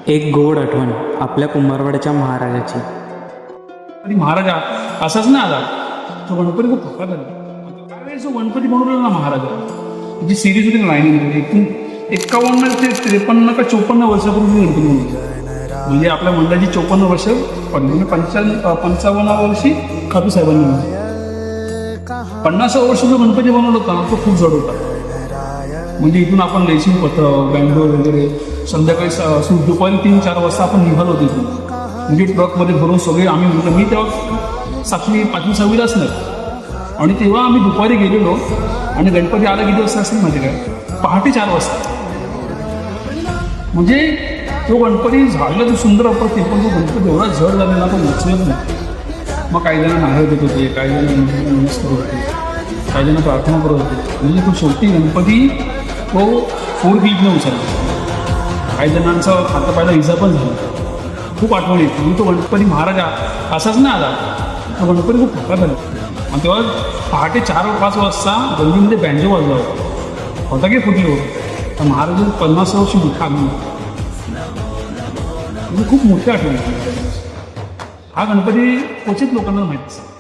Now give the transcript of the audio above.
एक गोड आठवण आपल्या कुंभारवाड्याच्या महाराजाची. आणि महाराजा असाच ना आला तो गणपती खूप फकात आला. त्यावेळेस जो गणपती बनवलेला ना महाराजा, जी सिरीज होती ना लाईनीमध्ये, एकूण 51 ते 53 का 54 वर्षापूर्वी गणपती बनवली. म्हणजे आपल्या मंडळाची 54 वर्ष म्हणजे 55 वर्षी खाटू साहेबांनी बनवली. 50 वर्ष जो गणपती बनवला होता तो खूप जड होता. म्हणजे इथून आपण लेसिंग पथक बँगलोर वगैरे संध्याकाळी दुपारी 3-4 वाजता आपण निघालो होतो इथून. म्हणजे ट्रकमध्ये भरून सगळे आम्ही म्हणजे मी तेव्हा 7वी 5वी 6वीला असणार. आणि तेव्हा आम्ही दुपारी गेलेलो आणि गणपती आला किती वाजता असेल माहिती काय, पहाटे 4 वाजता. म्हणजे तो गणपती झाडला तो सुंदर अप्रतिम, पण तो गणपती एवढा जड झालेला तो उचलत नाही. मग काही जण नारळ देत होते, काही जण नमस्कार करत होते, काही जण प्रार्थना करत होते. म्हणजे तो शेवटी गणपती तो 4 क्लिपने उचलला. काही जणांचा हातापायला इजा पण झाला. खूप आठवण येते. म्हणजे तो गणपती महाराजा असाच ना आला, तो गणपती खूप फकात आला. आणि तेव्हा पहाटे 4-5 वाजता गल्लीमध्ये बँजो वाजला होता. फटाके फुटले होते. तर महाराजांनी 50 वर्षी मोठा आगमन. म्हणजे खूप मोठी आठवण आहे. हा गणपती क्वचित लोकांना माहीत असतो.